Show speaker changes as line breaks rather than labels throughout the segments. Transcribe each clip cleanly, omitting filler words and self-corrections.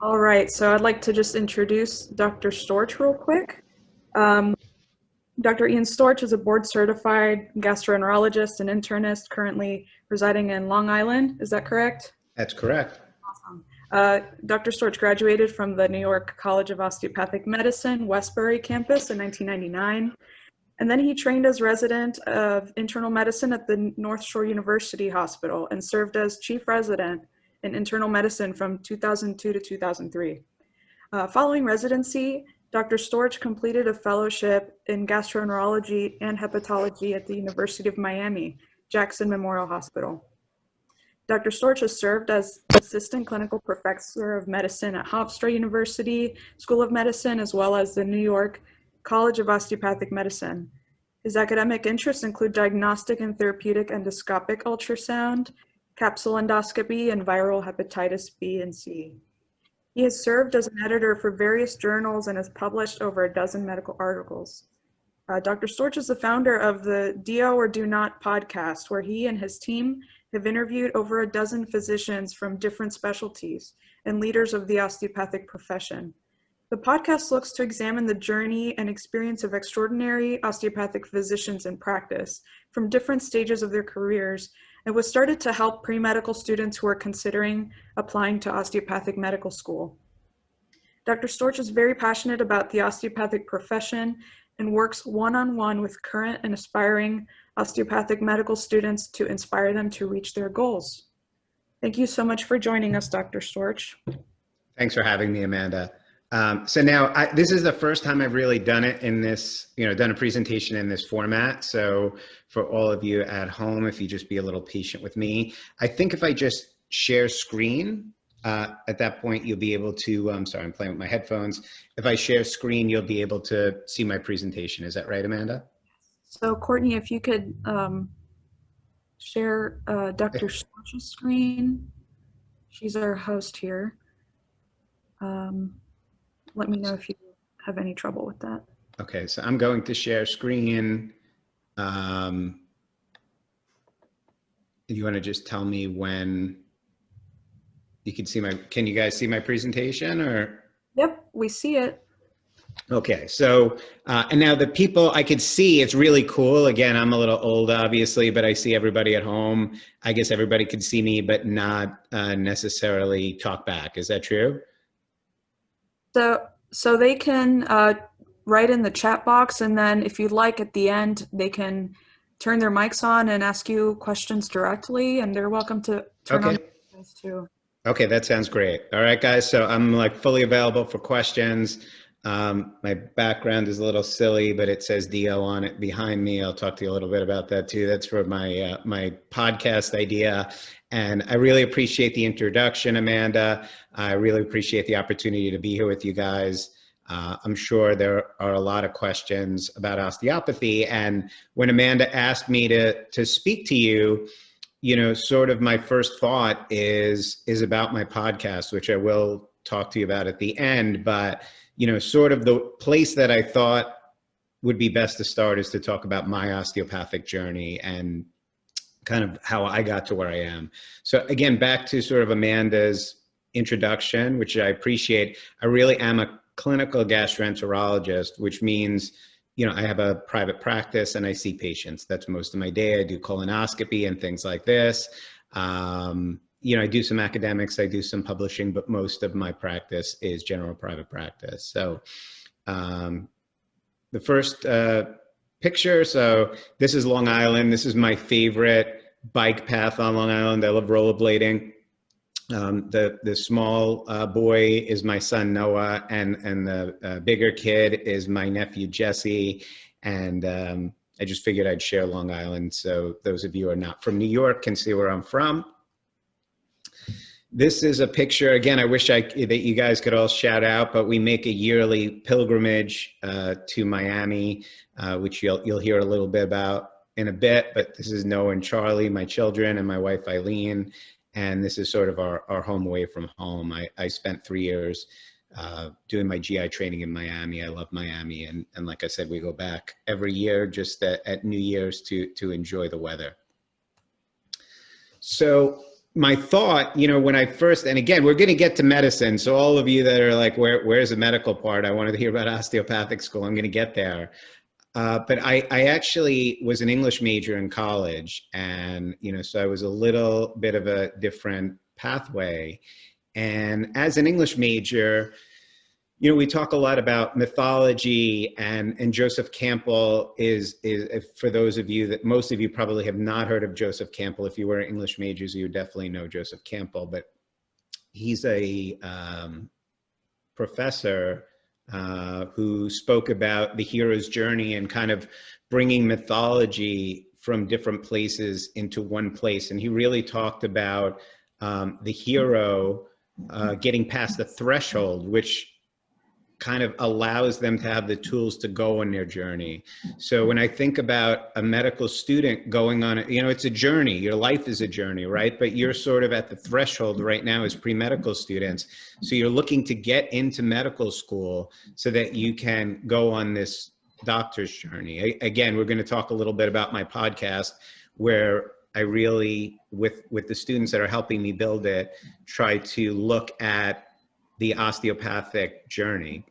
All right, so I'd like to just introduce Dr. Storch real quick. Um, Dr. Ian Storch is a board-certified gastroenterologist and internist currently residing in Long Island. Is that correct?
That's correct.
Awesome. Dr. Storch graduated from the New York College of Osteopathic Medicine, Westbury campus in 1999. And then he trained as resident of internal medicine at the North Shore University Hospital and served as chief resident in internal medicine from 2002 to 2003. Following residency, Dr. Storch completed a fellowship in gastroenterology and hepatology at the University of Miami, Jackson Memorial Hospital. Dr. Storch has served as assistant clinical professor of medicine at Hofstra University School of Medicine, as well as the New York College of Osteopathic Medicine. His academic interests include diagnostic and therapeutic endoscopic ultrasound, capsule endoscopy, and viral hepatitis B and C. He has served as an editor for various journals and has published over a dozen medical articles. Dr. Storch is the founder of the Do or Do Not podcast, where he and his team have interviewed over a dozen physicians from different specialties and leaders of the osteopathic profession. The podcast looks to examine the journey and experience of extraordinary osteopathic physicians in practice from different stages of their careers, and was started to help pre-medical students who are considering applying to osteopathic medical school. Dr. Storch is very passionate about the osteopathic profession and works one-on-one with current and aspiring osteopathic medical students to inspire them to reach their goals. Thank you so much for joining us, Dr. Storch.
Thanks for having me, Amanda. So now this is the first time I've really done it in this, done a presentation in this format. So for all of you at home, if you just be a little patient with me, I think if I just share screen, at that point, you'll be able to, I'm sorry, I'm playing with my headphones. If I share screen, you'll be able to see my presentation. Is that right, Amanda?
So Courtney, if you could share Dr. Storch's screen. She's our host here. Let me know if you have any trouble with that.
Okay, so I'm going to share screen. You want to just tell me when you can see can you guys see my presentation or?
Yep, we see it.
Okay, so, and now the people I could see, it's really cool. Again, I'm a little old, obviously, but I see everybody at home. I guess everybody could see me, but not necessarily talk back. Is that true?
So they can write in the chat box, and then if you'd like at the end, they can turn their mics on and ask you questions directly, and they're welcome to turn on their mics too.
Okay, that sounds great. All right, guys, so I'm like fully available for questions. My background is a little silly, but it says DO on it behind me. I'll talk to you a little bit about that too. That's for my my podcast idea. And I really appreciate the introduction, Amanda. I really appreciate the opportunity to be here with you guys. I'm sure there are a lot of questions about osteopathy. And when Amanda asked me to speak to you, sort of my first thought is about my podcast, which I will talk to you about at the end. But sort of the place that I thought would be best to start is to talk about my osteopathic journey and kind of how I got to where I am. So again, back to sort of Amanda's introduction, which I appreciate. I really am a clinical gastroenterologist, which means, I have a private practice and I see patients. That's most of my day. I do colonoscopy and things like this. I do some academics, I do some publishing, but most of my practice is general private practice. So the first picture, so this is Long Island. This is my favorite bike path on Long Island. I love rollerblading. The small boy is my son Noah, and the bigger kid is my nephew Jesse. And I just figured I'd share Long Island so those of you who are not from New York can see where I'm from. This is a picture, again, I wish that you guys could all shout out, but we make a yearly pilgrimage to Miami, which you'll hear a little bit about in a bit, but this is Noah and Charlie, my children, and my wife Eileen, and this is sort of our home away from home. I spent 3 years doing my GI training in Miami. I love Miami, and like I said, we go back every year just at New Year's to enjoy the weather. So my thought, when I first, and again, we're going to get to medicine. So all of you that are like, where's the medical part? I wanted to hear about osteopathic school. I'm going to get there. But I actually was an English major in college, and so I was a little bit of a different pathway. And as an English major, we talk a lot about mythology, and Joseph Campbell is for those of you that most of you probably have not heard of Joseph Campbell. If you were English majors, you definitely know Joseph Campbell, but he's a professor who spoke about the hero's journey and kind of bringing mythology from different places into one place. And he really talked about the hero getting past the threshold, which kind of allows them to have the tools to go on their journey. So when I think about a medical student going on, it's a journey. Your life is a journey, right? But you're sort of at the threshold right now as pre-medical students. So you're looking to get into medical school so that you can go on this doctor's journey. Again, we're going to talk a little bit about my podcast, where I really, with the students that are helping me build it, try to look at the osteopathic journey.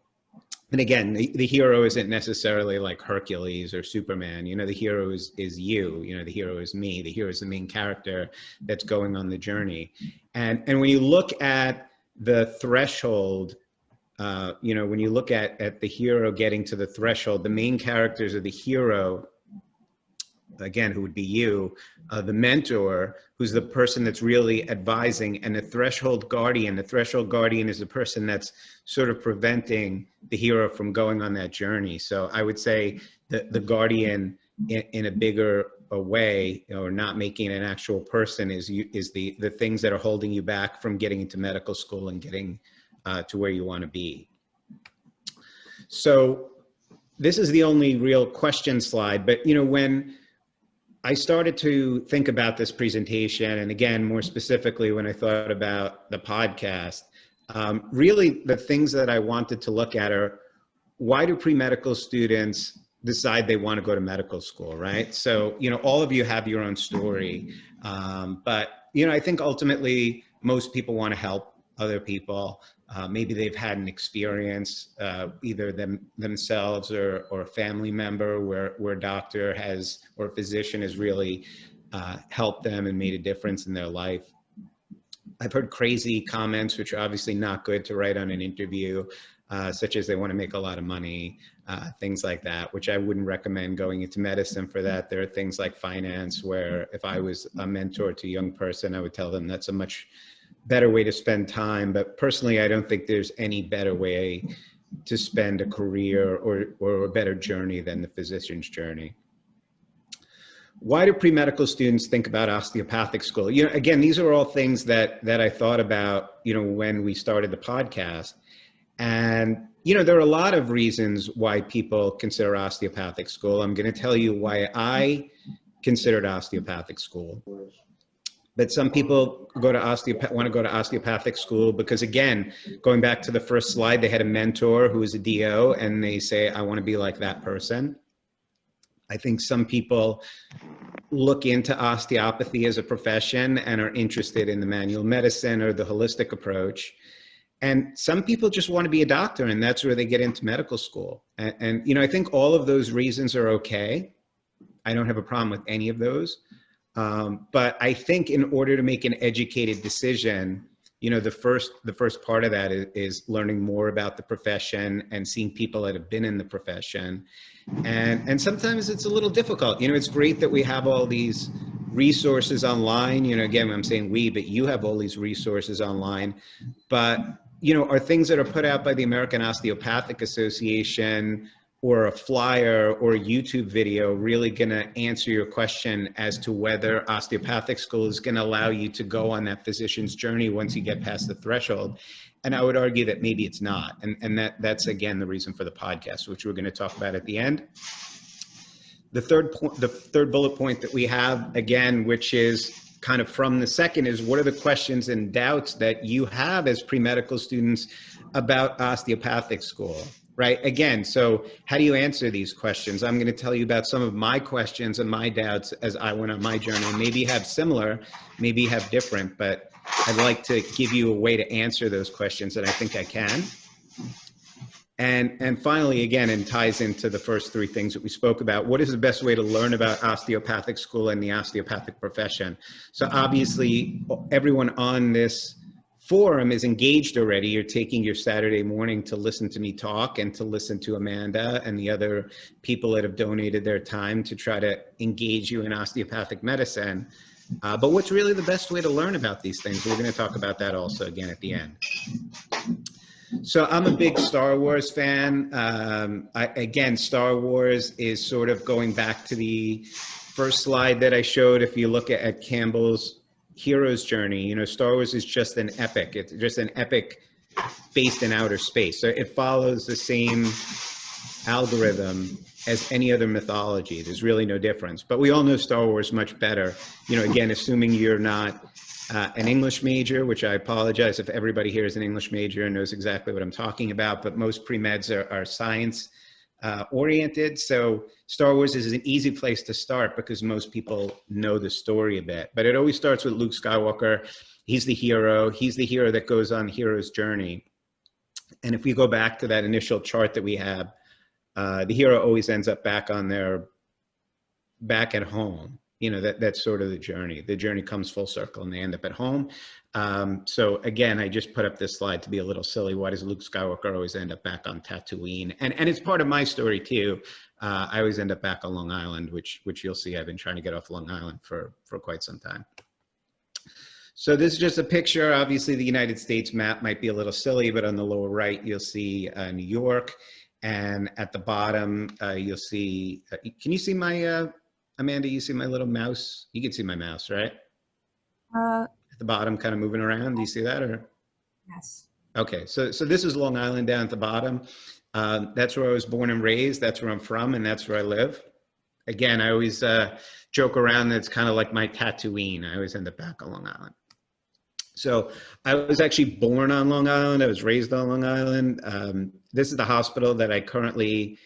And again, the hero isn't necessarily like Hercules or Superman. The hero is you. The hero is me. The hero is the main character that's going on the journey. And when you look at the threshold, when you look at the hero getting to the threshold, the main characters of the hero, again, who would be you, the mentor, who's the person that's really advising, and the threshold guardian. The threshold guardian is the person that's sort of preventing the hero from going on that journey. So I would say that the guardian in a bigger way, or not making an actual person, is the things that are holding you back from getting into medical school and getting to where you want to be. So this is the only real question slide, but when I started to think about this presentation, and again, more specifically, when I thought about the podcast, really the things that I wanted to look at are, why do pre-medical students decide they want to go to medical school, right? So, all of you have your own story, but, I think ultimately most people want to help other people. Maybe they've had an experience, either themselves or a family member where a doctor has, or a physician has really helped them and made a difference in their life. I've heard crazy comments, which are obviously not good to write on an interview, such as they want to make a lot of money, things like that, which I wouldn't recommend going into medicine for that. There are things like finance, where if I was a mentor to a young person, I would tell them that's a much better way to spend time. But personally, I don't think there's any better way to spend a career or a better journey than the physician's journey. Why do pre-medical students think about osteopathic school? Again, these are all things that I thought about, when we started the podcast. And, there are a lot of reasons why people consider osteopathic school. I'm going to tell you why I considered osteopathic school. But some people want to go to osteopathic school because, again, going back to the first slide, they had a mentor who was a DO, and they say, I want to be like that person. I think some people look into osteopathy as a profession and are interested in the manual medicine or the holistic approach. And some people just want to be a doctor, and that's where they get into medical school. And I think all of those reasons are okay. I don't have a problem with any of those. But I think in order to make an educated decision, the first part of that is learning more about the profession and seeing people that have been in the profession. And sometimes it's a little difficult. It's great that we have all these resources online. Again, I'm saying we, but you have all these resources online. But, are things that are put out by the American Osteopathic Association or a flyer or a YouTube video really going to answer your question as to whether osteopathic school is going to allow you to go on that physician's journey once you get past the threshold? And I would argue that maybe it's not. And that's, again, the reason for the podcast, which we're going to talk about at the end. The third bullet point that we have, again, which is kind of from the second, is what are the questions and doubts that you have as pre-medical students about osteopathic school? right? Again, so how do you answer these questions? I'm going to tell you about some of my questions and my doubts as I went on my journey. Maybe have similar, maybe have different, but I'd like to give you a way to answer those questions, and I think I can. And finally, again, and ties into the first three things that we spoke about, what is the best way to learn about osteopathic school and the osteopathic profession? So obviously, everyone on this forum is engaged already. You're taking your Saturday morning to listen to me talk and to listen to Amanda and the other people that have donated their time to try to engage you in osteopathic medicine. But what's really the best way to learn about these things? We're going to talk about that also again at the end. So I'm a big Star Wars fan. Again, Star Wars is sort of going back to the first slide that I showed. If you look at Campbell's hero's journey, you know, Star Wars is just an epic. It's just an epic based in outer space. So it follows the same algorithm as any other mythology. There's really no difference. But we all know Star Wars much better. You know, again, assuming you're not an English major, which I apologize if everybody here is an English major and knows exactly what I'm talking about, but most pre-meds are science oriented. So Star Wars is an easy place to start because most people know the story a bit. But it always starts with Luke Skywalker. He's the hero. He's the hero that goes on the hero's journey. And if we go back to that initial chart that we have, the hero always ends up back at home. You know, that's sort of the journey. The journey comes full circle and they end up at home. So again, I just put up this slide to be a little silly. Why does Luke Skywalker always end up back on Tatooine? And it's part of my story too. I always end up back on Long Island, which you'll see I've been trying to get off Long Island for quite some time. So this is just a picture. Obviously the United States map might be a little silly, but on the lower right, you'll see New York. And at the bottom, you'll see, can you see my, Amanda, you see my little mouse? You can see my mouse, right? At the bottom, kind of moving around. Do you see that? Or?
Yes.
Okay, so this is Long Island down at the bottom. That's where I was born and raised. That's where I'm from, and that's where I live. Again, I always joke around that it's kind of like my Tatooine. I always end up back on Long Island. So I was actually born on Long Island. I was raised on Long Island. This is the hospital that I currently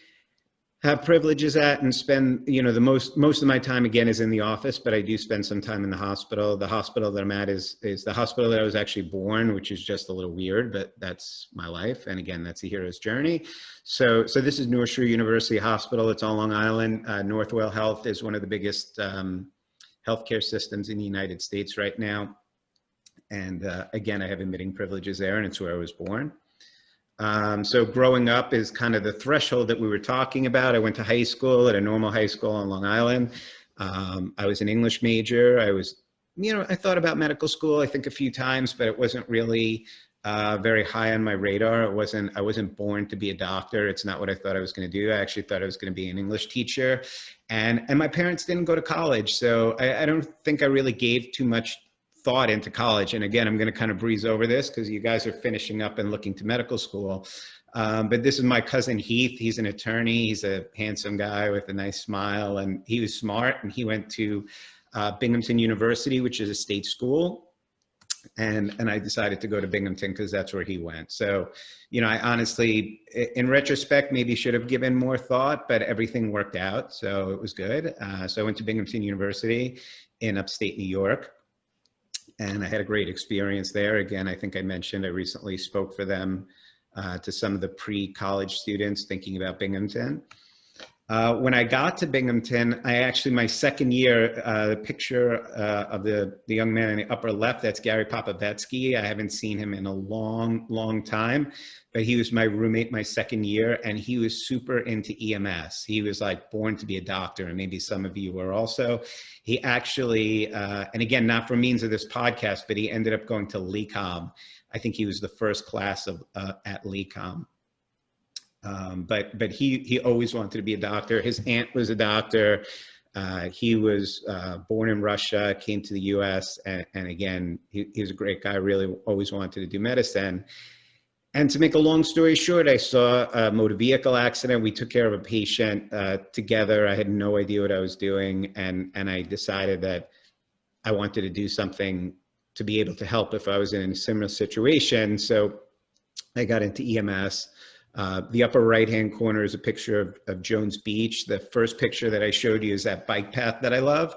have privileges at and spend, you know, the most of my time again is in the office, but I do spend some time in the hospital. The hospital that I'm at is the hospital that I was actually born, which is just a little weird, but that's my life. And again, that's a hero's journey. So this is North Shore University Hospital. It's on Long Island. Northwell Health is one of the biggest healthcare systems in the United States right now. And again, I have admitting privileges there, and it's where I was born. So growing up is kind of the threshold that we were talking about. I went to high school at a normal high school on Long Island. I was an English major. I was, you know, I thought about medical school, I think a few times, but it wasn't really very high on my radar. I wasn't born to be a doctor. It's not what I thought I was going to do. I actually thought I was going to be an English teacher. And my parents didn't go to college. So I don't think I really gave too much thought into college. And again, I'm going to kind of breeze over this because you guys are finishing up and looking to medical school. But this is my cousin Heath. He's an attorney. He's a handsome guy with a nice smile, and he was smart. And he went to Binghamton University, which is a state school. And I decided to go to Binghamton because that's where he went. So, you know, I honestly, in retrospect, maybe should have given more thought, but everything worked out. So it was good. So I went to Binghamton University in upstate New York. And I had a great experience there. Again, I think I mentioned I recently spoke for them to some of the pre-college students thinking about Binghamton. When I got to Binghamton, my second year, the picture of the young man in the upper left, that's Gary Popovetsky. I haven't seen him in a long, long time, but he was my roommate my second year, and he was super into EMS. He was like born to be a doctor, and maybe some of you were also. He actually, and again, not for means of this podcast, but he ended up going to LECOM. I think he was the first class at LECOM. But he always wanted to be a doctor. His aunt was a doctor. He was born in Russia, came to the US, and again, he was a great guy, really always wanted to do medicine. And to make a long story short, I saw a motor vehicle accident. We took care of a patient together. I had no idea what I was doing, and I decided that I wanted to do something to be able to help if I was in a similar situation. So I got into EMS. The upper right-hand corner is a picture of Jones Beach. The first picture that I showed you is that bike path that I love.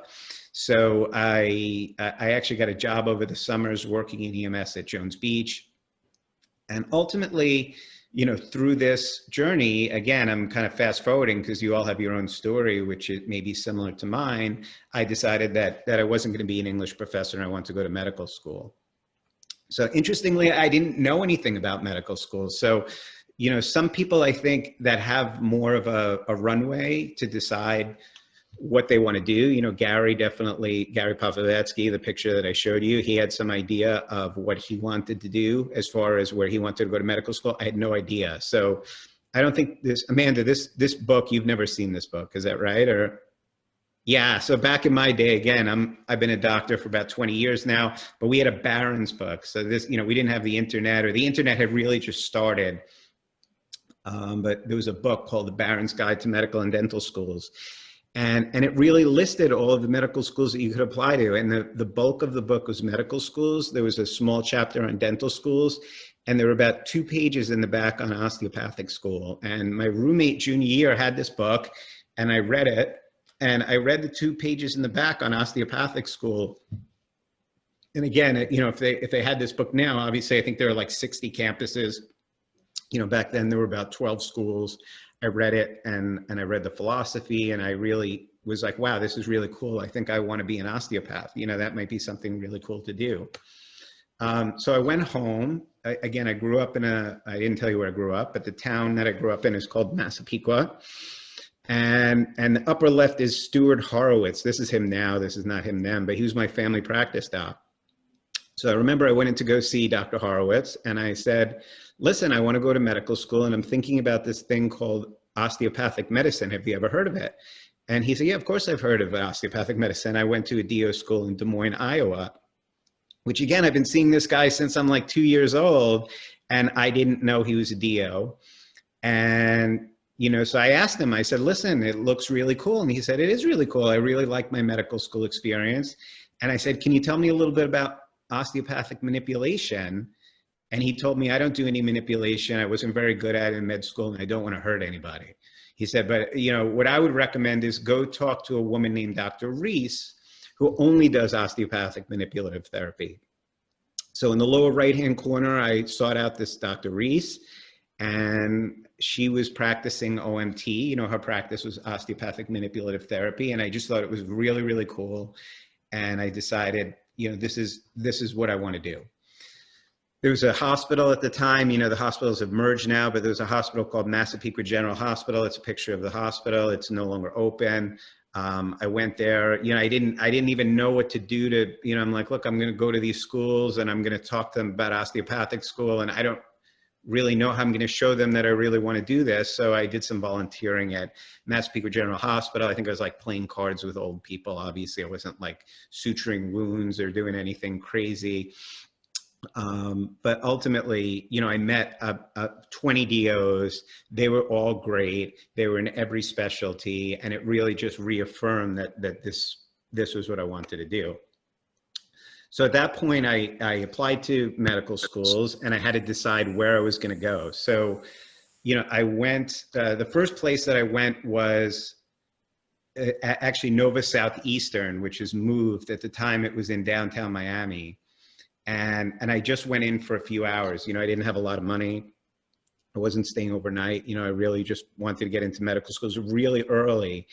So I actually got a job over the summers working in EMS at Jones Beach. And ultimately, you know, through this journey, again, I'm kind of fast forwarding because you all have your own story, which it may be similar to mine. I decided that I wasn't going to be an English professor and I wanted to go to medical school. So interestingly, I didn't know anything about medical school. So, you know, some people I think that have more of a runway to decide what they want to do. You know, Gary Pavlovetsky, the picture that I showed you, he had some idea of what he wanted to do as far as where he wanted to go to medical school. I had no idea. So I don't think this, Amanda, this book, you've never seen this book, is that right? Or yeah, so back in my day, again, I've been a doctor for about 20 years now, but we had a Barron's book. So this, you know, we didn't have the internet, or the internet had really just started. But there was a book called The Barron's Guide to Medical and Dental Schools. And it really listed all of the medical schools that you could apply to. And the bulk of the book was medical schools. There was a small chapter on dental schools. And there were about 2 pages in the back on osteopathic school. And my roommate junior year had this book and I read it. And I read the 2 pages in the back on osteopathic school. And again, you know, if they had this book now, obviously I think there are like 60 campuses. You know, back then there were about 12 schools. I read it and I read the philosophy and I really was like, wow, this is really cool. I think I want to be an osteopath. You know, that might be something really cool to do. So I went home. Again, I grew up in I didn't tell you where I grew up, but the town that I grew up in is called Massapequa. And the upper left is Stuart Horowitz. This is him now. This is not him then, but he was my family practice doc. So I remember I went in to go see Dr. Horowitz and I said, listen, I want to go to medical school and I'm thinking about this thing called osteopathic medicine. Have you ever heard of it? And he said, yeah, of course I've heard of osteopathic medicine. I went to a DO school in Des Moines, Iowa, which again, I've been seeing this guy since I'm like 2 years old and I didn't know he was a DO. And you know, so I asked him, I said, listen, it looks really cool. And he said, it is really cool. I really like my medical school experience. And I said, can you tell me a little bit about osteopathic manipulation? And he told me, I don't do any manipulation. I wasn't very good at it in med school and I don't want to hurt anybody. He said, but you know, what I would recommend is go talk to a woman named Dr. Reese, who only does osteopathic manipulative therapy. So in the lower right-hand corner, I sought out this Dr. Reese. And she was practicing OMT, you know, her practice was osteopathic manipulative therapy. And I just thought it was really, really cool. And I decided, you know, this is what I want to do. There was a hospital at the time, you know, the hospitals have merged now, but there was a hospital called Massapequa General Hospital. It's a picture of the hospital. It's no longer open. I went there, you know, I didn't even know what to do to, you know, I'm like, look, I'm going to go to these schools and I'm going to talk to them about osteopathic school. And I don't really know how I'm going to show them that I really want to do this. So I did some volunteering at Massapequa General Hospital. I think I was like playing cards with old people. Obviously I wasn't like suturing wounds or doing anything crazy. But ultimately, you know, I met 20 DOs. They were all great. They were in every specialty. And it really just reaffirmed that this was what I wanted to do. So at that point, I applied to medical schools and I had to decide where I was going to go. So, you know, I went, the first place that I went was actually Nova Southeastern, which is moved. At the time, it was in downtown Miami. And I just went in for a few hours. You know, I didn't have a lot of money. I wasn't staying overnight. You know, I really just wanted to get into medical schools really early.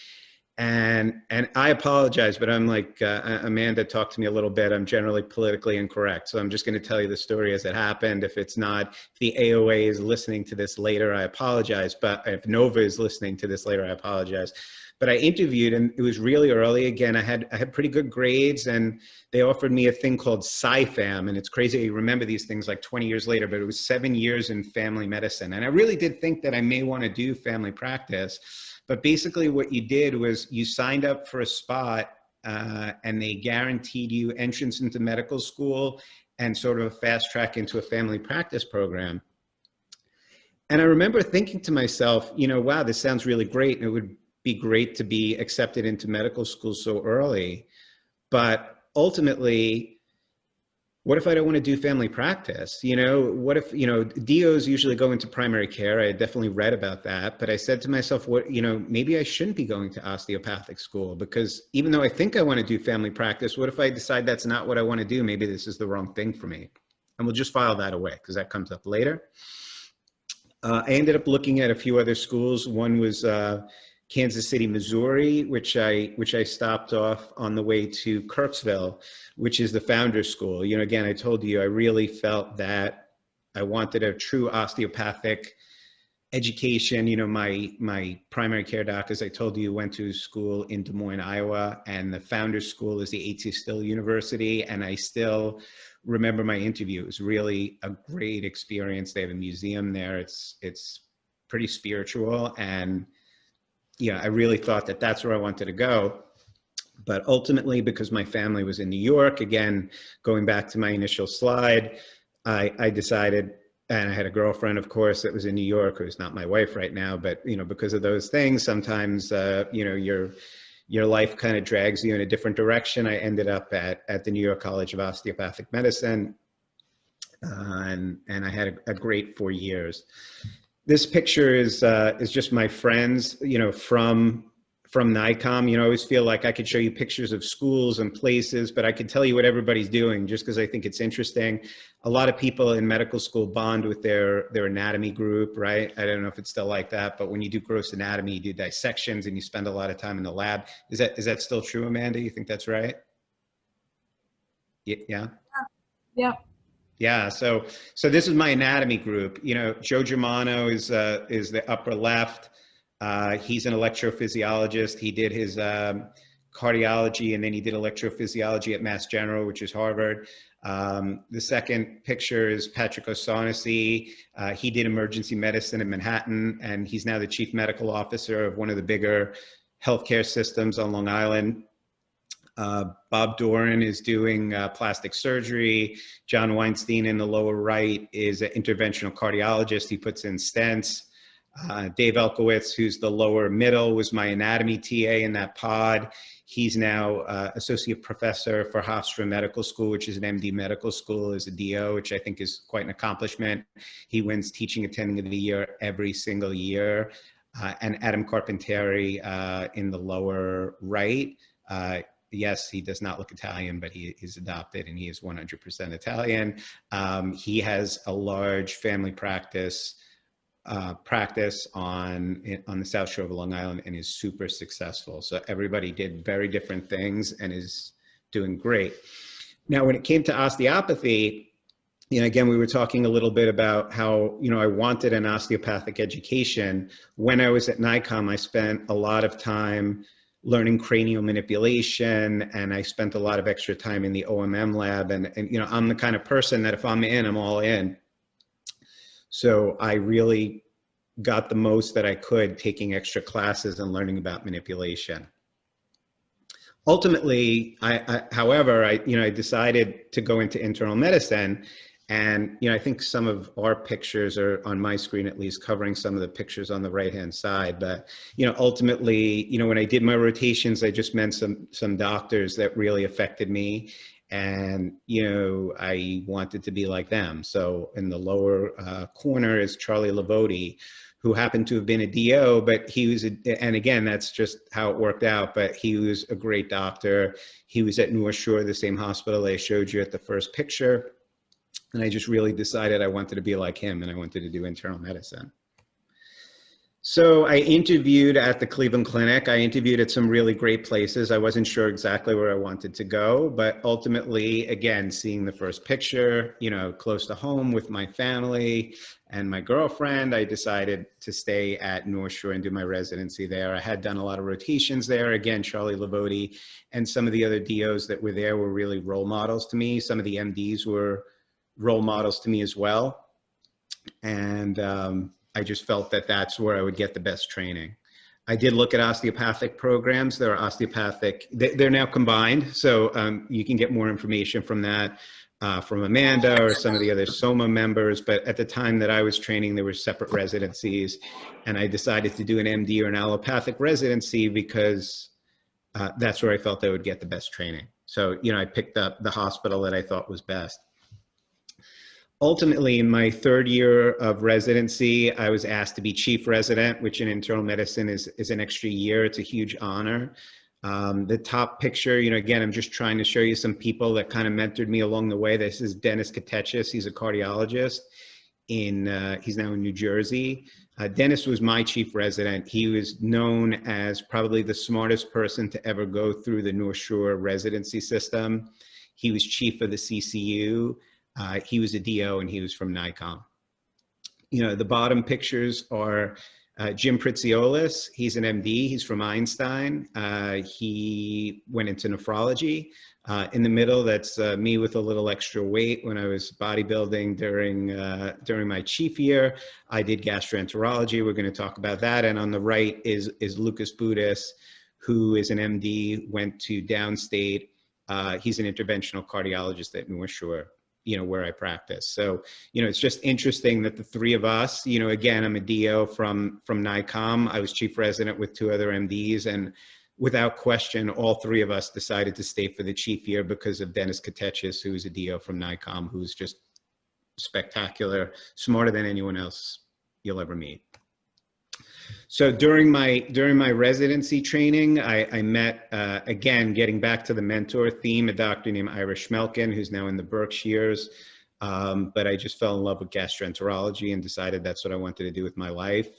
And I apologize, but I'm like, Amanda talked to me a little bit. I'm generally politically incorrect. So I'm just going to tell you the story as it happened. If it's not, if the AOA is listening to this later, I apologize. But if Nova is listening to this later, I apologize. But I interviewed and it was really early. Again, I had pretty good grades and they offered me a thing called SciFam. And it's crazy, you remember these things like 20 years later, but it was 7 years in family medicine. And I really did think that I may want to do family practice. But basically what you did was you signed up for a spot and they guaranteed you entrance into medical school and sort of a fast track into a family practice program. And I remember thinking to myself, you know, wow, this sounds really great. And it would be great to be accepted into medical school so early. But ultimately, what if I don't want to do family practice? You know, what if, you know, DOs usually go into primary care. I had definitely read about that, but I said to myself, what, you know, maybe I shouldn't be going to osteopathic school, because even though I think I want to do family practice, what if I decide that's not what I want to do? Maybe this is the wrong thing for me. And we'll just file that away because that comes up later. I ended up looking at a few other schools. One was Kansas City, Missouri, which I stopped off on the way to Kirksville, which is the Founders School. You know, again, I told you I really felt that I wanted a true osteopathic education. You know, my primary care doc, as I told you, went to school in Des Moines, Iowa, and the Founders School is the A.T. Still University, and I still remember my interview. It was really a great experience. They have a museum there. It's pretty spiritual, and yeah, I really thought that that's where I wanted to go. But ultimately, because my family was in New York, again, going back to my initial slide, I decided, and I had a girlfriend, of course, that was in New York, who's not my wife right now, but, you know, because of those things, sometimes, you know, your life kind of drags you in a different direction. I ended up at the New York College of Osteopathic Medicine, and I had a great 4 years. This picture is just my friends, you know, from NICOM. You know, I always feel like I could show you pictures of schools and places, but I could tell you what everybody's doing just because I think it's interesting. A lot of people in medical school bond with their anatomy group, right? I don't know if it's still like that, but when you do gross anatomy, you do dissections and you spend a lot of time in the lab. Is that still true, Amanda? You think that's right? Yeah.
Yeah.
Yeah, so this is my anatomy group. You know, Joe Germano is the upper left. He's an electrophysiologist. He did his cardiology, and then he did electrophysiology at Mass General, which is Harvard. The second picture is Patrick O'Shaughnessy. He did emergency medicine in Manhattan, and he's now the chief medical officer of one of the bigger healthcare systems on Long Island. Bob Doran is doing plastic surgery. John Weinstein in the lower right is an interventional cardiologist. He puts in stents. Dave Elkowitz, who's the lower middle, was my anatomy TA in that pod. He's now associate professor for Hofstra Medical School, which is an MD medical school, as a DO, which I think is quite an accomplishment. He wins teaching attending of the year every single year. And Adam Carpentieri in the lower right. Yes, he does not look Italian, but he is adopted and he is 100% Italian. He has a large family practice on the South Shore of Long Island and is super successful. So everybody did very different things and is doing great. Now, when it came to osteopathy, you know, again, we were talking a little bit about how, you know, I wanted an osteopathic education. When I was at NICOM, I spent a lot of time learning cranial manipulation, and I spent a lot of extra time in the OMM lab. And you know, I'm the kind of person that if I'm in, I'm all in. So I really got the most that I could taking extra classes and learning about manipulation. Ultimately, however, I decided to go into internal medicine. And, you know, I think some of our pictures are on my screen, at least covering some of the pictures on the right-hand side. But, you know, ultimately, you know, when I did my rotations, I just met some doctors that really affected me. And, you know, I wanted to be like them. So in the lower corner is Charlie Lavoti, who happened to have been a DO, but he was, and again, that's just how it worked out, but he was a great doctor. He was at North Shore, the same hospital I showed you at the first picture. And I just really decided I wanted to be like him and I wanted to do internal medicine. So I interviewed at the Cleveland Clinic. I interviewed at some really great places. I wasn't sure exactly where I wanted to go, but ultimately, again, seeing the first picture, you know, close to home with my family and my girlfriend, I decided to stay at North Shore and do my residency there. I had done a lot of rotations there. Again, Charlie Lavoti and some of the other DOs that were there were really role models to me. Some of the MDs were role models to me as well. And I just felt that that's where I would get the best training. I did look at osteopathic programs. There are osteopathic, they're now combined. So you can get more information from that from Amanda or some of the other SOMA members. But at the time that I was training, there were separate residencies. And I decided to do an MD or an allopathic residency because that's where I felt I would get the best training. So, you know, I picked up the hospital that I thought was best. Ultimately, in my third year of residency, I was asked to be chief resident, which in internal medicine is an extra year. It's a huge honor. The top picture, again, I'm just trying to show you some people that kind of mentored me along the way. This is Dennis Katechis. He's a cardiologist he's now in New Jersey. Dennis was my chief resident. He was known as probably the smartest person to ever go through the North Shore residency system. He was chief of the CCU. He was a DO and he was from NICOM. The bottom pictures are Jim Pritziolis. He's an MD. He's from Einstein. He went into nephrology. In the middle, that's me with a little extra weight when I was bodybuilding during my chief year. I did gastroenterology. We're going to talk about that. And on the right is Lucas Budis, who is an MD, went to downstate. He's an interventional cardiologist at North Shore, where I practice. So, it's just interesting that the three of us, again, I'm a DO from NICOM. I was chief resident with two other MDs, and without question, all three of us decided to stay for the chief year because of Dennis Katechis, who's a DO from NICOM, who's just spectacular, smarter than anyone else you'll ever meet. So during my residency training, I met, again, getting back to the mentor theme, a doctor named Ira Schmelkin, who's now in the Berkshires. But I just fell in love with gastroenterology and decided that's what I wanted to do with my life.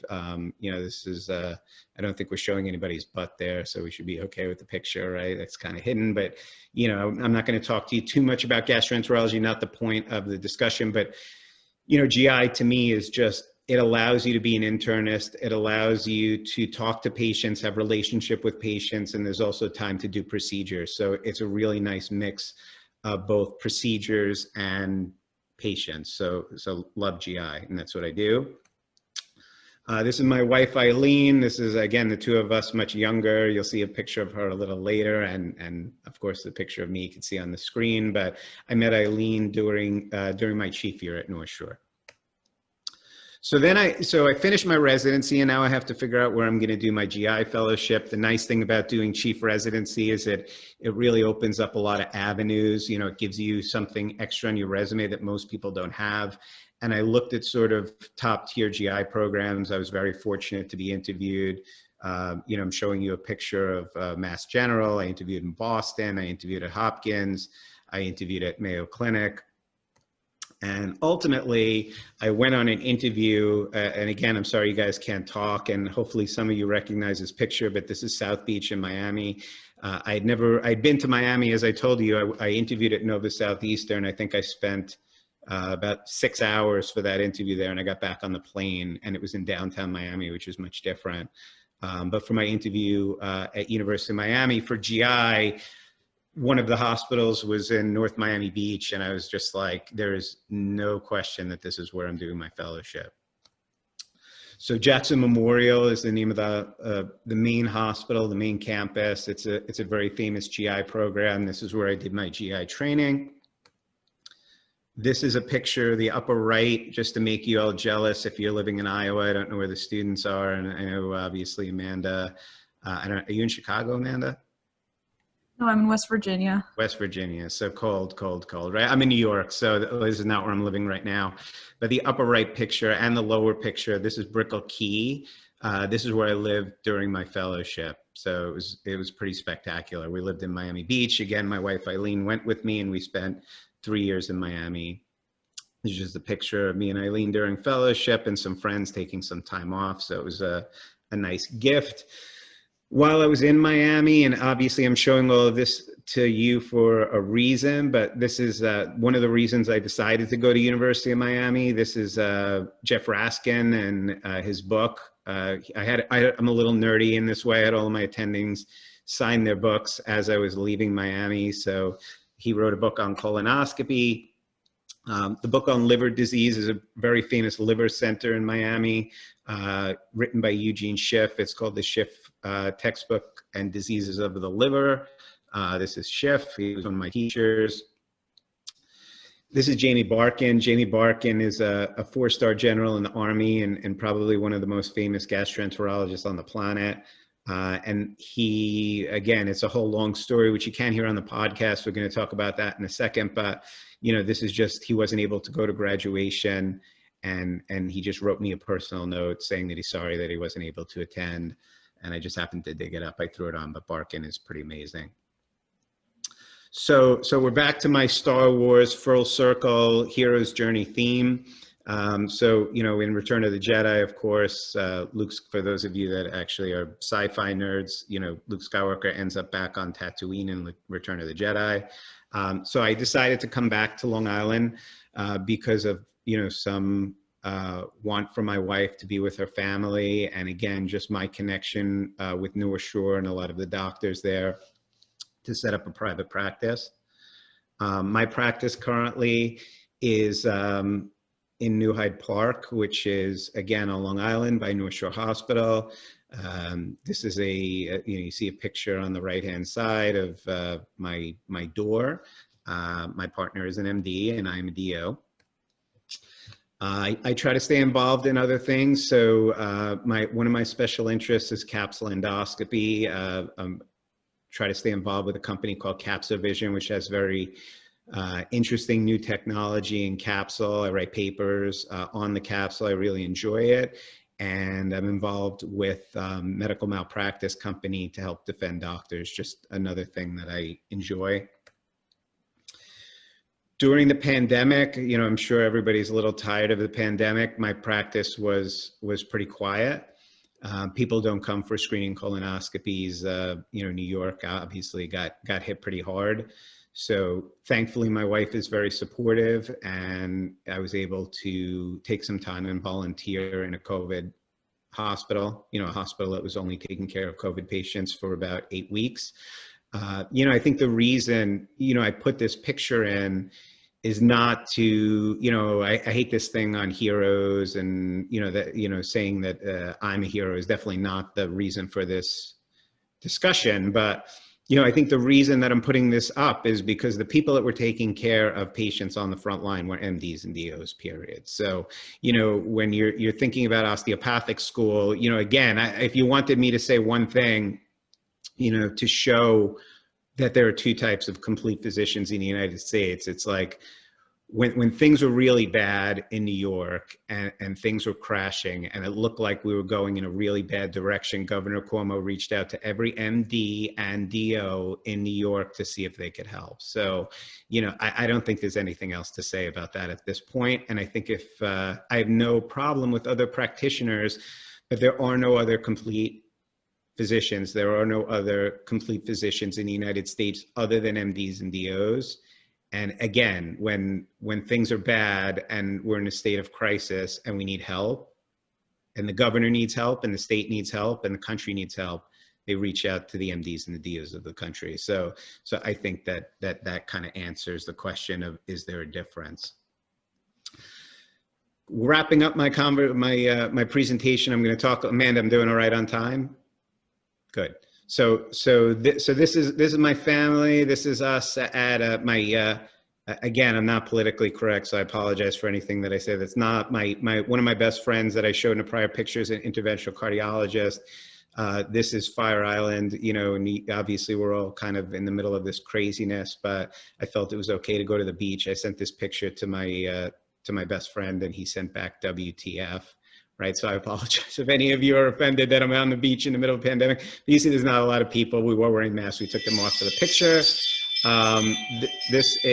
This is, I don't think we're showing anybody's butt there, so we should be okay with the picture, right? That's kind of hidden, but, I'm not going to talk to you too much about gastroenterology, not the point of the discussion, but, GI to me is just, it allows you to be an internist. It allows you to talk to patients, have relationship with patients, and there's also time to do procedures. So it's a really nice mix of both procedures and patients. So love GI, and that's what I do. This is my wife, Eileen. This is, again, the two of us much younger. You'll see a picture of her a little later, and of course, the picture of me you can see on the screen. But I met Eileen during my chief year at North Shore. So I finished my residency, and now I have to figure out where I'm going to do my GI fellowship. The nice thing about doing chief residency is that it really opens up a lot of avenues. It gives you something extra on your resume that most people don't have. And I looked at sort of top tier GI programs. I was very fortunate to be interviewed. I'm showing you a picture of Mass General. I interviewed in Boston. I interviewed at Hopkins. I interviewed at Mayo Clinic. And ultimately, I went on an interview, and again, I'm sorry you guys can't talk, and hopefully some of you recognize this picture, but this is South Beach in Miami. I'd been to Miami, as I told you. I interviewed at Nova Southeastern. I think I spent about 6 hours for that interview there, and I got back on the plane, and it was in downtown Miami, which is much different. But for my interview at University of Miami for GI, one of the hospitals was in North Miami Beach, and I was just like, there is no question that this is where I'm doing my fellowship. So Jackson Memorial is the name of the main hospital, the main campus. It's a very famous GI program. This is where I did my GI training. This is a picture, the upper right, just to make you all jealous if you're living in Iowa. I don't know where the students are, and I know obviously Amanda. Are you in Chicago, Amanda?
No, I'm in West Virginia. West
Virginia, so cold, right? I'm in New York, so this is not where I'm living right now. But the upper right picture and the lower picture, this is Brickell Key. This is where I lived during my fellowship. So it was pretty spectacular. We lived in Miami Beach. Again, my wife Eileen went with me, and we spent 3 years in Miami. This is just a picture of me and Eileen during fellowship and some friends taking some time off. So it was a nice gift. While I was in Miami, and obviously I'm showing all of this to you for a reason, but this is one of the reasons I decided to go to University of Miami. This is Jeff Raskin and his book. I'm a little nerdy in this way. I had all of my attendings sign their books as I was leaving Miami. So he wrote a book on colonoscopy. The book on liver disease is a very famous liver center in Miami, written by Eugene Schiff. It's called the Schiff Textbook and Diseases of the Liver. This is Schiff. He was one of my teachers. This is Jamie Barkin. Jamie Barkin is a 4-star general in the Army and probably one of the most famous gastroenterologists on the planet. And he, again, it's a whole long story, which you can't hear on the podcast. We're going to talk about that in a second. But, you know, this is just, he wasn't able to go to graduation. And he just wrote me a personal note saying that he's sorry that he wasn't able to attend. And I just happened to dig it up. I threw it on, but Barkin is pretty amazing. So we're back to my Star Wars full circle hero's journey theme. So, you know, in Return of the Jedi, of course, Luke's, for those of you that actually are sci-fi nerds, you know, Luke Skywalker ends up back on Tatooine in Return of the Jedi. So I decided to come back to Long Island because of, you know, some want for my wife to be with her family. And again, just my connection with Newer Shore and a lot of the doctors there to set up a private practice. My practice currently is in New Hyde Park, which is again on Long Island by North Shore Hospital. This is a, you know, you see a picture on the right-hand side of my door. My partner is an MD and I'm a DO. I try to stay involved in other things. So one of my special interests is capsule endoscopy. Try to stay involved with a company called Capsovision, which has very interesting new technology in capsule. I write papers on the capsule. I really enjoy it. And I'm involved with medical malpractice company to help defend doctors. Just another thing that I enjoy. During the pandemic, you know, I'm sure everybody's a little tired of the pandemic. My practice was pretty quiet. People don't come for screening colonoscopies. You know, New York obviously got hit pretty hard. So thankfully, my wife is very supportive, and I was able to take some time and volunteer in a COVID hospital, you know, a hospital that was only taking care of COVID patients for about 8 weeks. You know, I think the reason, you know, I put this picture in is not to, you know, I hate this thing on heroes and, you know, that, you know, saying that I'm a hero is definitely not the reason for this discussion. But, you know, I think the reason that I'm putting this up is because the people that were taking care of patients on the front line were MDs and DOs, period. So, you know, when you're thinking about osteopathic school, you know, again, if you wanted me to say one thing, you know, to show that there are two types of complete physicians in the United States, it's like when things were really bad in New York and things were crashing and it looked like we were going in a really bad direction, Governor Cuomo reached out to every MD and DO in New York to see if they could help. So, you know, I don't think there's anything else to say about that at this point. And I think if I have no problem with other practitioners, but there are no other complete physicians. There are no other complete physicians in the United States other than MDs and DOs. And again, when things are bad and we're in a state of crisis and we need help, and the governor needs help and the state needs help and the country needs help, they reach out to the MDs and the DOs of the country. So I think that kind of answers the question of, is there a difference? Wrapping up my presentation, I'm going to talk. Amanda, I'm doing all right on time. Good. So this is my family. This is us at my. Again, I'm not politically correct, so I apologize for anything that I say that's not. One of my best friends that I showed in the prior pictures, an interventional cardiologist. This is Fire Island. You know, and obviously we're all kind of in the middle of this craziness, but I felt it was okay to go to the beach. I sent this picture to my best friend, and he sent back WTF. Right, so I apologize if any of you are offended that I'm out on the beach in the middle of a pandemic. But you see, there's not a lot of people. We were wearing masks. We took them off for the picture. This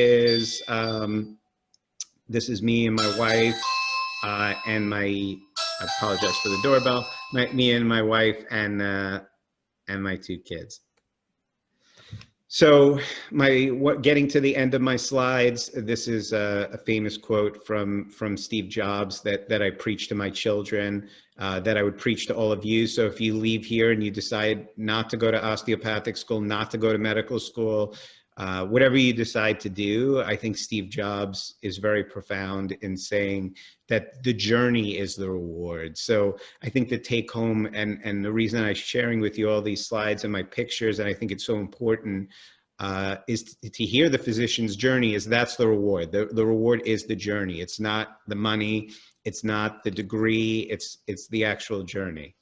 is me and my wife and I apologize for the doorbell. Me and my wife and my 2 kids. So getting to the end of my slides, this is a famous quote from Steve Jobs that I preach to my children, that I would preach to all of you. So if you leave here and you decide not to go to osteopathic school, not to go to medical school, whatever you decide to do, I think Steve Jobs is very profound in saying that the journey is the reward. So I think the take home and the reason I'm sharing with you all these slides and my pictures, and I think it's so important, is to hear the physician's journey, is that's the reward. The reward is the journey. It's not the money. It's not the degree. It's the actual journey.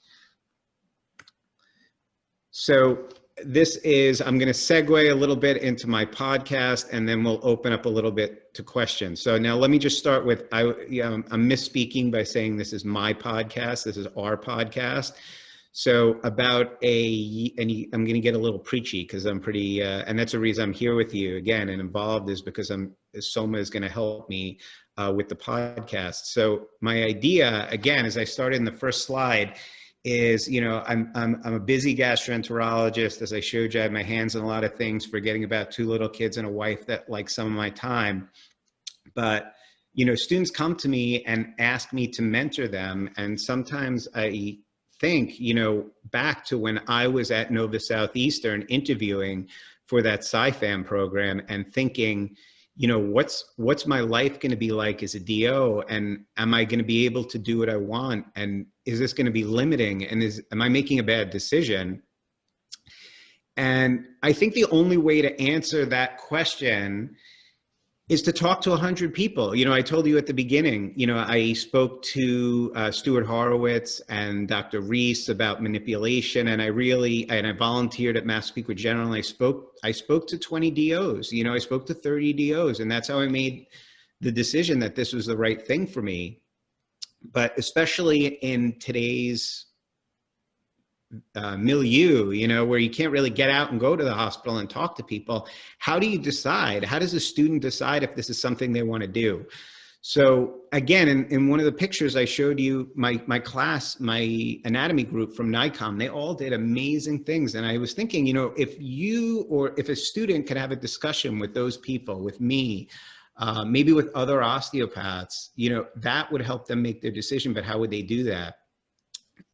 So this is, I'm going to segue a little bit into my podcast, and then we'll open up a little bit to questions. So now let me just start with, I'm misspeaking by saying this is my podcast. This is our podcast. So about and I'm going to get a little preachy because I'm pretty, and that's the reason I'm here with you again and involved, is because Soma is going to help me with the podcast. So my idea, again, as I started in the first slide, is, I'm a busy gastroenterologist. As I showed you, I have my hands in a lot of things, forgetting about 2 little kids and a wife that like some of my time. But, students come to me and ask me to mentor them. And sometimes I think, back to when I was at Nova Southeastern interviewing for that SciFam program and thinking, what's my life going to be like as a DO, and am I going to be able to do what I want, and is this going to be limiting, and am I making a bad decision? And I think the only way to answer that question is to talk to 100 people. I told you at the beginning, I spoke to Stuart Horowitz and Dr. Reese about manipulation, and I volunteered at Massapequa General, and I spoke to 20 DOs, I spoke to 30 DOs, and that's how I made the decision that this was the right thing for me. But especially in today's milieu, where you can't really get out and go to the hospital and talk to people, how do you decide? How does a student decide if this is something they want to do? So again, in one of the pictures I showed you, my class, my anatomy group from NICOM, they all did amazing things. And I was thinking, if a student could have a discussion with those people, with me, maybe with other osteopaths, that would help them make their decision. But how would they do that?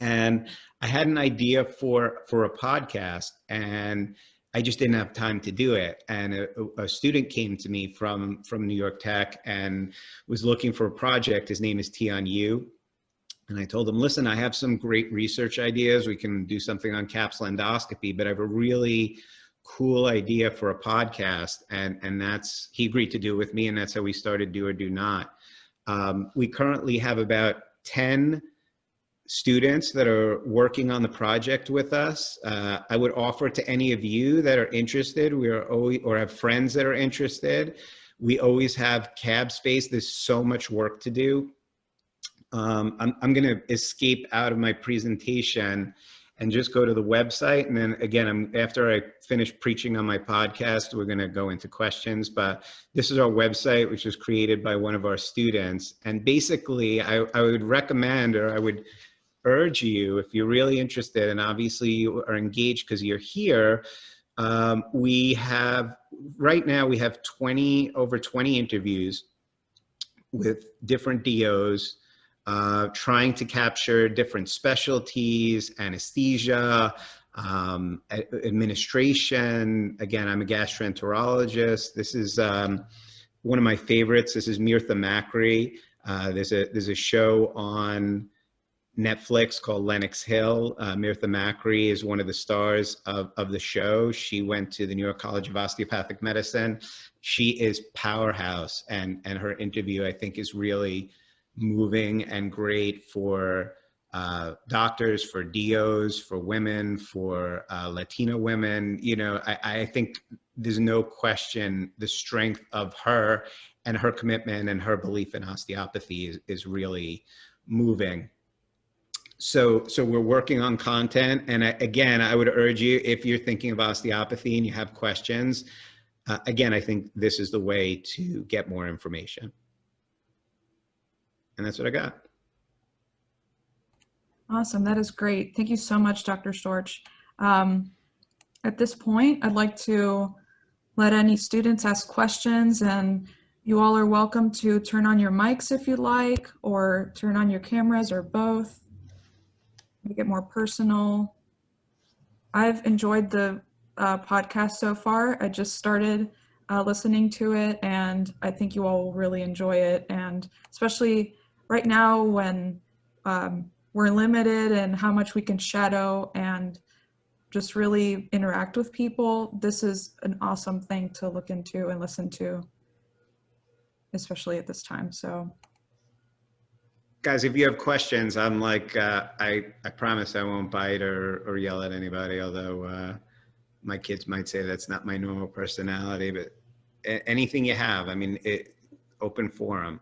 And I had an idea for a podcast, and I just didn't have time to do it. And a student came to me from New York Tech and was looking for a project. His name is Tian Yu. And I told him, listen, I have some great research ideas. We can do something on capsule endoscopy, but I have a really cool idea for a podcast. And he agreed to do it with me. And that's how we started Do or Do Not. We currently have about 10 students that are working on the project with us. I would offer to any of you that are interested, or have friends that are interested, we always have cab space. There's so much work to do. I'm going to escape out of my presentation and just go to the website. And then again, after I finish preaching on my podcast, we're going to go into questions. But this is our website, which was created by one of our students. And basically, I would recommend, or I would urge you, if you're really interested, and obviously you are engaged because you're here, right now we have over 20 interviews with different DOs, trying to capture different specialties, anesthesia, administration. Again, I'm a gastroenterologist. This is one of my favorites. This is Mirtha Macri. There's a show on Netflix called Lenox Hill. Mirtha Macri is one of the stars of the show. She went to the New York College of Osteopathic Medicine. She is powerhouse, and her interview, I think, is really moving and great for doctors, for DOs, for women, for Latina women. I think there's no question the strength of her and her commitment and her belief in osteopathy is really moving. So we're working on content. And again, I would urge you, if you're thinking of osteopathy and you have questions, again, I think this is the way to get more information. And that's what I got.
Awesome. That is great. Thank you so much, Dr. Storch. At this point, I'd like to let any students ask questions, and you all are welcome to turn on your mics if you'd like, or turn on your cameras, or both. Make it more personal. I've enjoyed the podcast so far. I just started listening to it, and I think you all will really enjoy it. And especially right now when we're limited in how much we can shadow and just really interact with people, this is an awesome thing to look into and listen to, especially at this time. So
guys, if you have questions, I'm like, I promise I won't bite or yell at anybody, although my kids might say that's not my normal personality, but anything you have, I mean, open forum.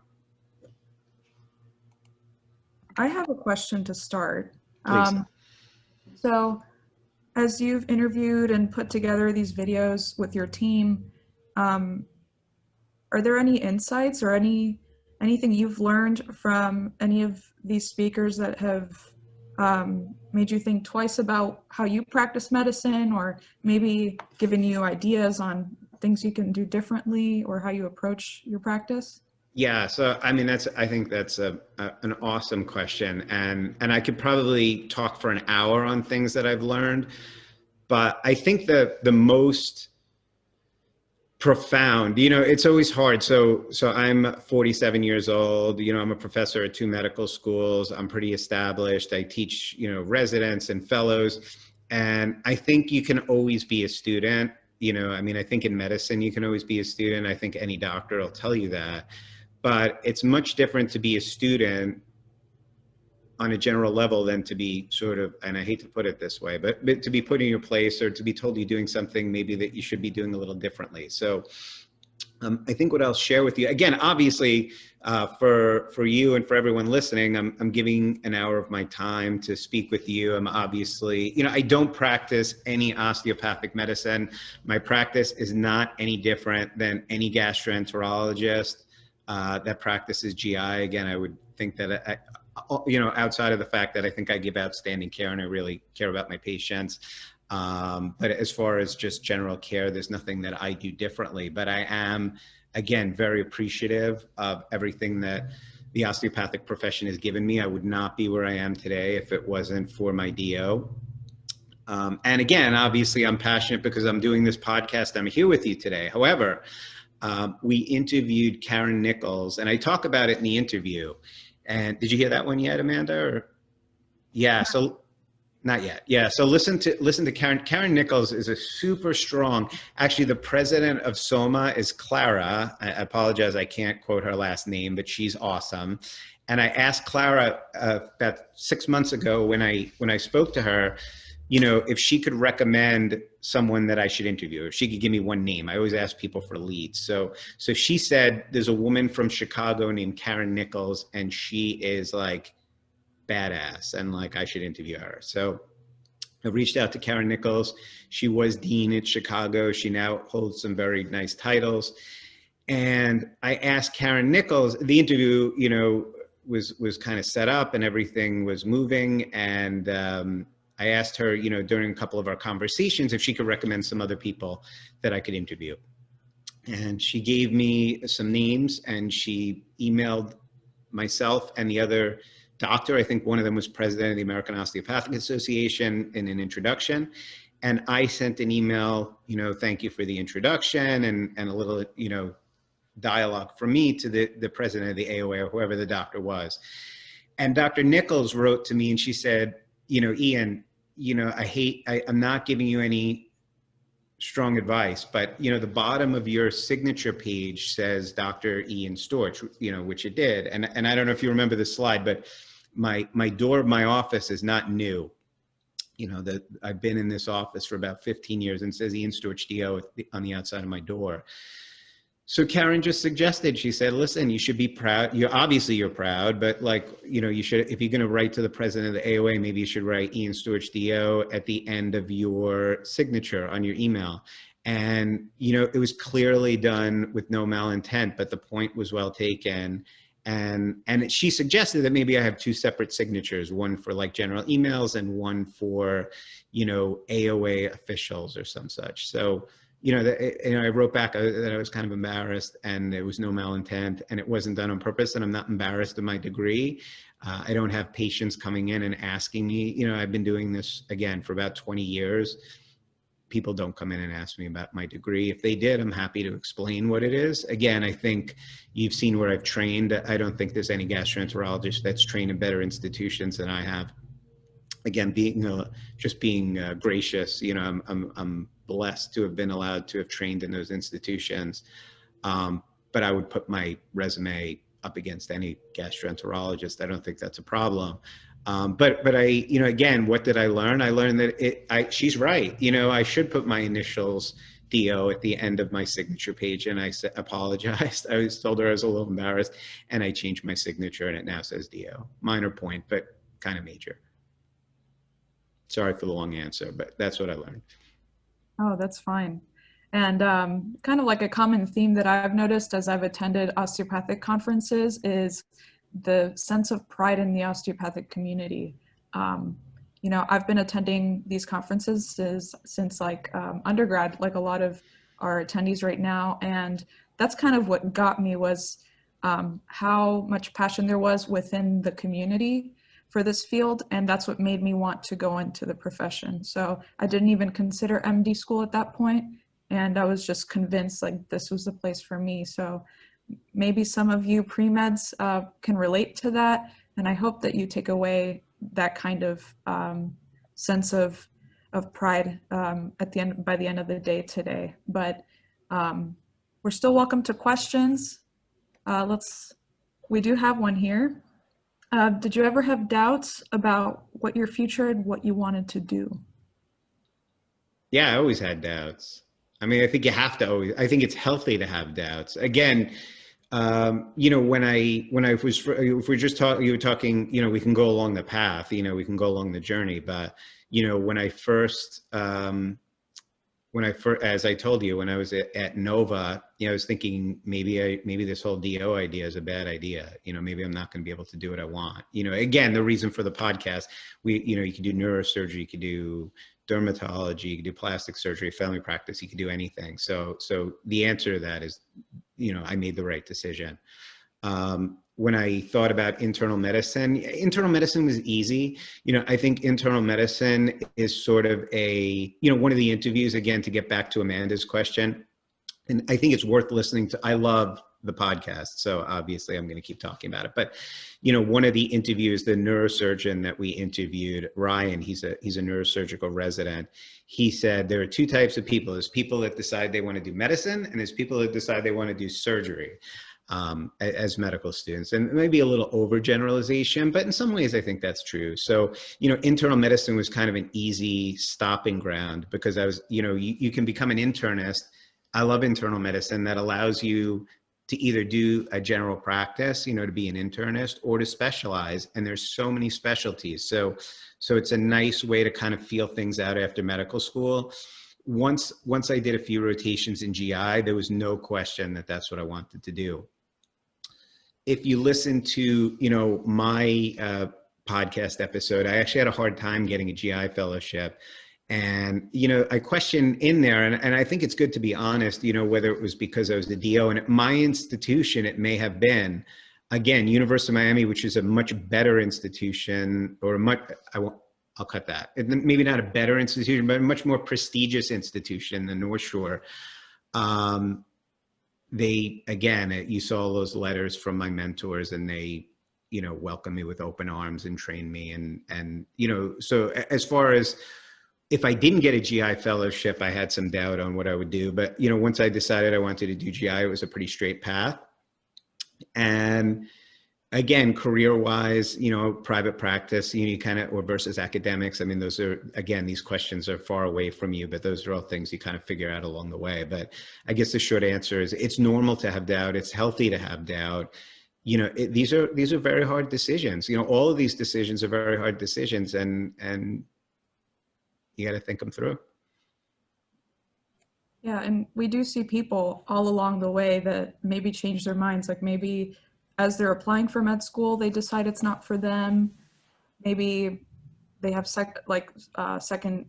I have a question to start.
Please.
So, as you've interviewed and put together these videos with your team, um, are there any insights or anything you've learned from any of these speakers that have made you think twice about how you practice medicine, or maybe given you ideas on things you can do differently or how you approach your practice?
Yeah, so I mean I think that's an awesome question, and I could probably talk for an hour on things that I've learned, but I think the most profound, it's always hard. So I'm 47 years old, I'm a professor at 2 medical schools. I'm pretty established. I teach, residents and fellows, and I think you can always be a student. I mean, I think in medicine you can always be a student. I think any doctor will tell you that. But it's much different to be a student on a general level than to be sort of, and I hate to put it this way, but to be put in your place or to be told you're doing something maybe that you should be doing a little differently. So I think what I'll share with you, again, obviously for you and for everyone listening, I'm giving an hour of my time to speak with you. I'm obviously, I don't practice any osteopathic medicine. My practice is not any different than any gastroenterologist that practices GI. Again, I would think that outside of the fact that I think I give outstanding care and I really care about my patients. But as far as just general care, there's nothing that I do differently. But I am, again, very appreciative of everything that the osteopathic profession has given me. I would not be where I am today if it wasn't for my DO. And again, obviously, I'm passionate because I'm doing this podcast. I'm here with you today. However, we interviewed Karen Nichols, and I talk about it in the interview. And did you hear that one yet, Amanda? Or, yeah, so not yet. Yeah, so listen to Karen. Karen Nichols is a super strong. Actually, the president of SOMA is Clara. I apologize, I can't quote her last name, but she's awesome. And I asked Clara about 6 months ago when I spoke to her, if she could recommend someone that I should interview, if she could give me one name. I always ask people for leads. So she said, there's a woman from Chicago named Karen Nichols, and she is like badass, and like I should interview her. So I reached out to Karen Nichols. She was dean at Chicago. She now holds some very nice titles. And I asked Karen Nichols, the interview, was kind of set up and everything was moving. And I asked her, during a couple of our conversations, if she could recommend some other people that I could interview. And she gave me some names, and she emailed myself and the other doctor. I think one of them was president of the American Osteopathic Association, in an introduction. And I sent an email, thank you for the introduction, and a little, dialogue from me to the president of the AOA, or whoever the doctor was. And Dr. Nichols wrote to me, and she said, Ian, I'm not giving you any strong advice, but the bottom of your signature page says Dr. Ian Storch, which it did. And I don't know if you remember the slide, but my door of my office is not new. That I've been in this office for about 15 years, and it says Ian Storch DO on the outside of my door. So Karen just suggested, she said, listen, you should be proud. You're proud, but you should, if you're going to write to the president of the AOA, maybe you should write Ian Storch DO at the end of your signature on your email. And, it was clearly done with no malintent, but the point was well taken. And she suggested that maybe I have 2 separate signatures, one for like general emails and one for, AOA officials or some such. So, I wrote back that I was kind of embarrassed, and there was no malintent, and it wasn't done on purpose, and I'm not embarrassed of my degree. I don't have patients coming in and asking me, I've been doing this, again, for about 20 years. People don't come in and ask me about my degree. If they did, I'm happy to explain what it is. Again, I think you've seen where I've trained. I don't think there's any gastroenterologist that's trained in better institutions than I have. Again, being gracious, I'm blessed to have been allowed to have trained in those institutions. But I would put my resume up against any gastroenterologist. I don't think that's a problem. But I, again, what did I learn? I learned that she's right. I should put my initials DO at the end of my signature page, and I apologized. I was told her I was a little embarrassed, and I changed my signature, and it now says DO. Minor point, but kind of major. Sorry for the long answer, but that's what I learned.
Oh, that's fine. And kind of like a common theme that I've noticed as I've attended osteopathic conferences is the sense of pride in the osteopathic community. I've been attending these conferences since like undergrad, like a lot of our attendees right now. And that's kind of what got me was how much passion there was within the community for this field. And that's what made me want to go into the profession. So I didn't even consider MD school at that point. And I was just convinced like this was the place for me. So maybe some of you pre-meds can relate to that. And I hope that you take away that kind of sense of pride by the end of the day today. But we're still welcome to questions. We do have one here. Did you ever have doubts about what your future and what you wanted to do?
Yeah, I always had doubts. I mean, I think you have to always, I think it's healthy to have doubts. Again, when I was, if we're just talking, you were talking, we can go along the path, we can go along the journey, but, when I first, as I told you, when I was at Nova, I was thinking maybe this whole DO idea is a bad idea. Maybe I'm not going to be able to do what I want. Again, the reason for the podcast, you can do neurosurgery, you could do dermatology, you could do plastic surgery, family practice, you could do anything. So the answer to that is, I made the right decision. When I thought about internal medicine was easy. I think internal medicine is sort of one of the interviews, again, to get back to Amanda's question. And I think it's worth listening to. I love the podcast, so obviously I'm going to keep talking about it. But, one of the interviews, the neurosurgeon that we interviewed, Ryan, he's a neurosurgical resident. He said there are two types of people. There's people that decide they want to do medicine, and there's people that decide they want to do surgery. As medical students, and maybe a little overgeneralization, but in some ways I think that's true. So, internal medicine was kind of an easy stopping ground because I was, you can become an internist. I love internal medicine that allows you to either do a general practice, to be an internist, or to specialize. And there's so many specialties. So it's a nice way to kind of feel things out after medical school. Once I did a few rotations in GI, there was no question that that's what I wanted to do. If you listen to, my podcast episode, I actually had a hard time getting a GI fellowship. And, I questioned in there, and I think it's good to be honest, whether it was because I was the DO. And at my institution, it may have been, again, University of Miami, which is a much better institution, or I'll cut that. Maybe not a better institution, but a much more prestigious institution than North Shore. You saw all those letters from my mentors, and they, welcomed me with open arms and trained me. And so as far as if I didn't get a GI fellowship, I had some doubt on what I would do. But, once I decided I wanted to do GI, it was a pretty straight path. And again, career-wise, private practice, or versus academics. I mean, those are, again, these questions are far away from you, but those are all things you kind of figure out along the way. But I guess the short answer is it's normal to have doubt. It's healthy to have doubt. These are very hard decisions. All of these decisions are very hard decisions, and you got to think them through.
Yeah, and we do see people all along the way that maybe change their minds. Like maybe as they're applying for med school, they decide it's not for them. Maybe they have second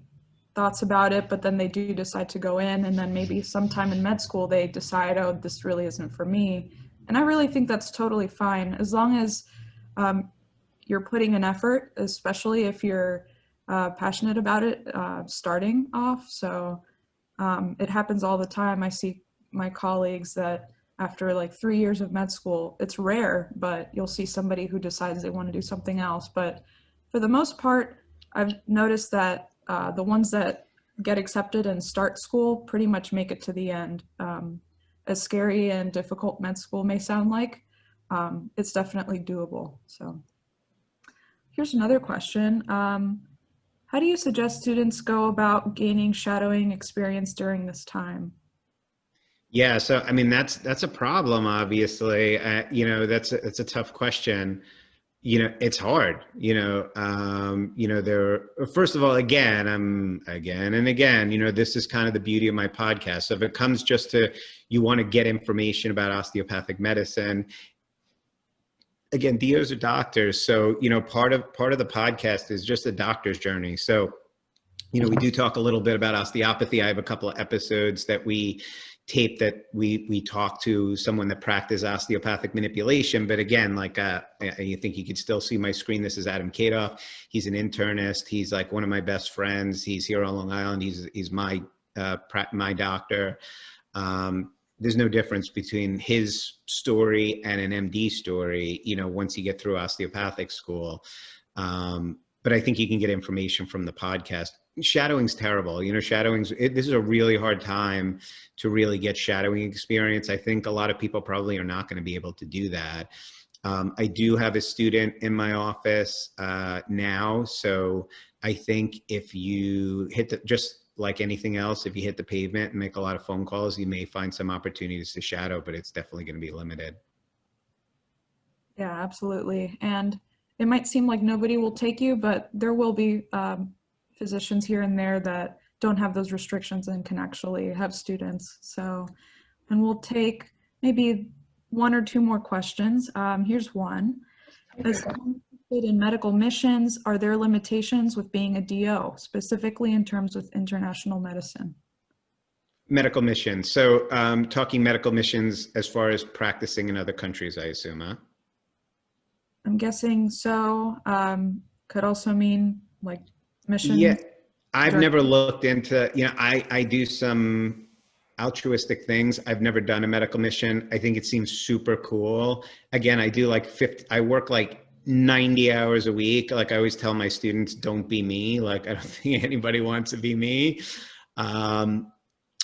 thoughts about it, but then they do decide to go in. And then maybe sometime in med school, they decide, oh, this really isn't for me. And I really think that's totally fine. As long as you're putting an effort, especially if you're passionate about it starting off. So it happens all the time. I see my colleagues that after like 3 years of med school, it's rare, but you'll see somebody who decides they want to do something else. But for the most part, I've noticed that the ones that get accepted and start school pretty much make it to the end. As scary and difficult med school may sound like, it's definitely doable. So here's another question. How do you suggest students go about gaining shadowing experience during this time?
Yeah, so I mean that's a problem, obviously. That's a tough question. It's hard. There. First of all, again, I'm again and again. This is kind of the beauty of my podcast. So if it comes just to you want to get information about osteopathic medicine, again, DOs are doctors, so part of the podcast is just a doctor's journey. So we do talk a little bit about osteopathy. I have a couple of episodes that we tape that we talk to someone that practices osteopathic manipulation. But again, like you think you could still see my screen. This is Adam Kadoff. He's an internist. He's like one of my best friends. He's here on Long Island. He's my doctor. There's no difference between his story and an MD story, once you get through osteopathic school. But I think you can get information from the podcast. Shadowing's terrible. This is a really hard time to really get shadowing experience. I think a lot of people probably are not going to be able to do that. I do have a student in my office now. So I think if you just like anything else, if you hit the pavement and make a lot of phone calls, you may find some opportunities to shadow, but it's definitely going to be limited.
Yeah, absolutely. And it might seem like nobody will take you, but there will be physicians here and there that don't have those restrictions and can actually have students. So, and we'll take maybe one or two more questions. Here's one. As in medical missions, are there limitations with being a DO, specifically in terms of international medicine?
Medical missions. So talking medical missions as far as practicing in other countries, I assume, huh?
I'm guessing so. Could also mean like mission.
Yeah, I've never looked into, I do some altruistic things. I've never done a medical mission. I think it seems super cool. Again, I do like I work like 90 hours a week. Like I always tell my students, don't be me. Like I don't think anybody wants to be me.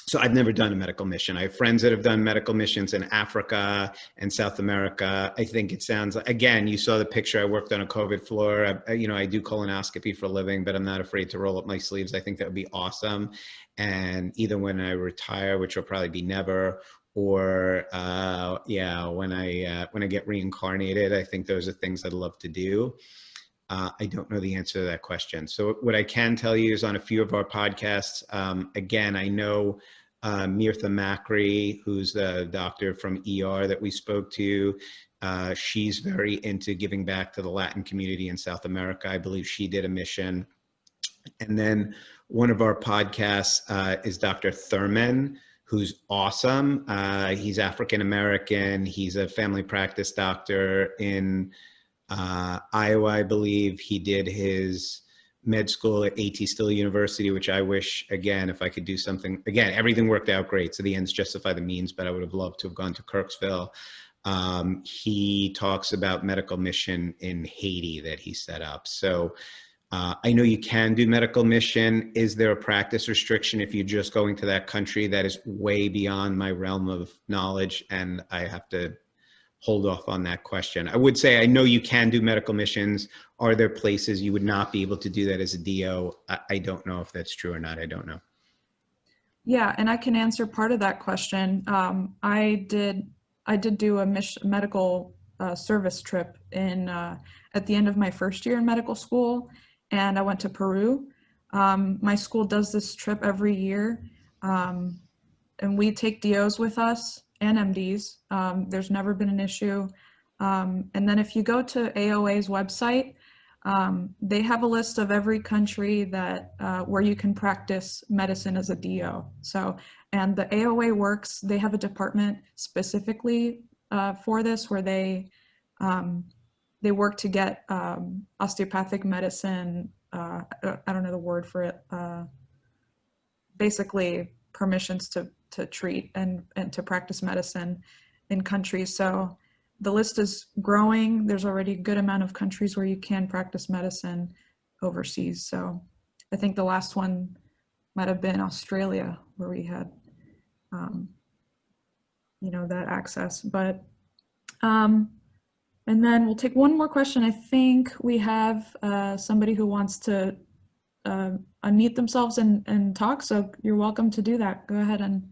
So I've never done a medical mission. I have friends that have done medical missions in Africa and South America. I think it sounds like, again, you saw the picture. I worked on a COVID floor. I do colonoscopy for a living, but I'm not afraid to roll up my sleeves. I think that would be awesome. And either when I retire, which will probably be never, or when I get reincarnated, I think those are things I'd love to do. I don't know the answer to that question. So what I can tell you is on a few of our podcasts, again, I know Mirtha Macri, who's the doctor from ER that we spoke to. She's very into giving back to the Latin community in South America. I believe she did a mission. And then one of our podcasts is Dr. Thurman, who's awesome. He's African-American. He's a family practice doctor in Iowa, I believe. He did his med school at A.T. Still University, which I wish, again, if I could do something, again, everything worked out great. So the ends justify the means, but I would have loved to have gone to Kirksville. He talks about medical mission in Haiti that he set up. So I know you can do medical mission. Is there a practice restriction if you're just going to that country? That is way beyond my realm of knowledge, and I have to hold off on that question. I would say I know you can do medical missions. Are there places you would not be able to do that as a DO? I don't know if that's true or not. I don't know.
Yeah, and I can answer part of that question. I did do a medical service trip at the end of my first year in medical school, and I went to Peru. My school does this trip every year, and we take DOs with us and MDs. There's never been an issue. And then if you go to AOA's website, they have a list of every country that where you can practice medicine as a DO. So, and the AOA works, they have a department specifically for this, where they work to get osteopathic medicine, I don't know the word for it, basically permissions to treat and to practice medicine in countries. So the list is growing. There's already a good amount of countries where you can practice medicine overseas. So I think the last one might have been Australia, where we had, that access. But And then we'll take one more question. I think we have somebody who wants to unmute themselves and talk. So you're welcome to do that. Go ahead and.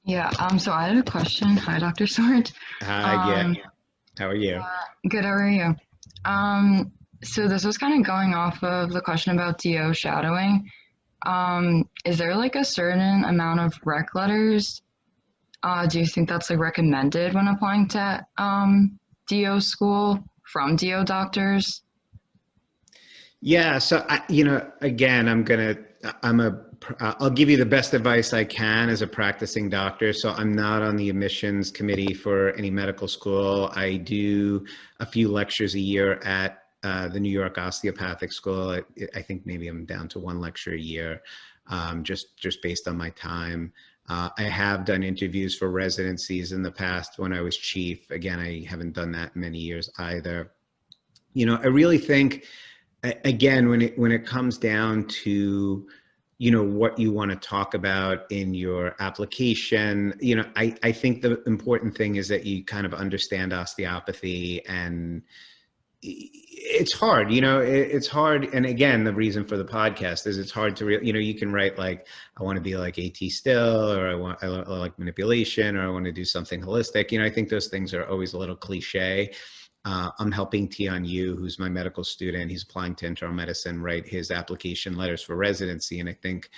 Yeah, so I had a question. Hi, Dr. Storch.
Hi, yeah. How are you?
Good, how are you? So this was kind of going off of the question about DO shadowing. Is there like a certain amount of rec letters? Do you think that's like recommended when applying to DO school from DO doctors?
Yeah, so again, I'll give you the best advice I can as a practicing doctor. So I'm not on the admissions committee for any medical school. I do a few lectures a year at the New York Osteopathic School. I think maybe I'm down to one lecture a year, just based on my time. I have done interviews for residencies in the past when I was chief. Again, I haven't done that in many years either. I really think, again, when it comes down to, what you want to talk about in your application, I think the important thing is that you kind of understand osteopathy, and it's hard, it's hard. And again, the reason for the podcast is it's hard to, you can write like, I want to be like AT Still, or I like manipulation, or I want to do something holistic. I think those things are always a little cliche. I'm helping Tion Yu, who's my medical student. He's applying to internal medicine, write his application letters for residency. And I think,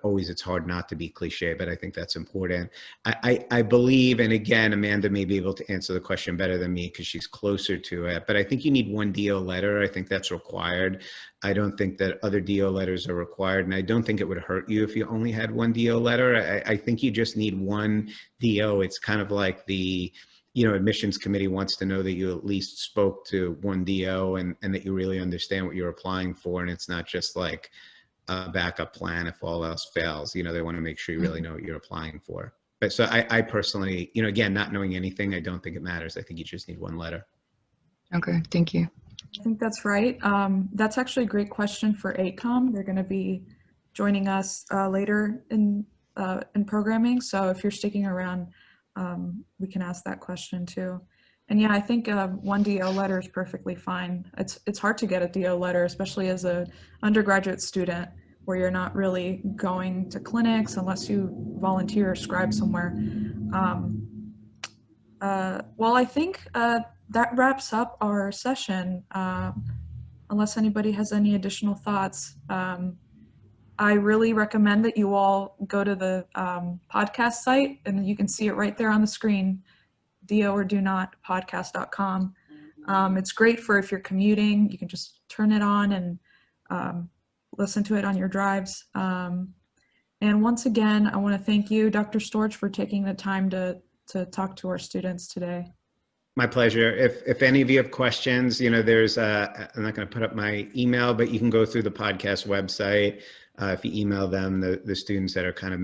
always it's hard not to be cliche, but I think that's important. I believe, and again, Amanda may be able to answer the question better than me because she's closer to it, but I think you need one DO letter. I think that's required. I don't think that other DO letters are required. And I don't think it would hurt you if you only had one DO letter. I think you just need one DO. It's kind of like the, admissions committee wants to know that you at least spoke to one DO and that you really understand what you're applying for. And it's not just like a backup plan if all else fails. They want to make sure you really know what you're applying for. But so I personally, again, not knowing anything, I don't think it matters. I think you just need one letter.
Okay, thank you.
I think that's right. That's actually a great question for ACOM. They're going to be joining us later in programming. So if you're sticking around, we can ask that question too. And yeah, I think one DO letter is perfectly fine. It's hard to get a DO letter, especially as a undergraduate student, where you're not really going to clinics unless you volunteer or scribe somewhere. Well, I think that wraps up our session. Unless anybody has any additional thoughts, I really recommend that you all go to the podcast site, and you can see it right there on the screen, doordonot podcast.com. It's great for if you're commuting, you can just turn it on and listen to it on your drives. And once again, I want to thank you, Dr. Storch, for taking the time to talk to our students today.
My pleasure. If any of you have questions, there's I'm not going to put up my email, but you can go through the podcast website. If you email them, the students that are kind of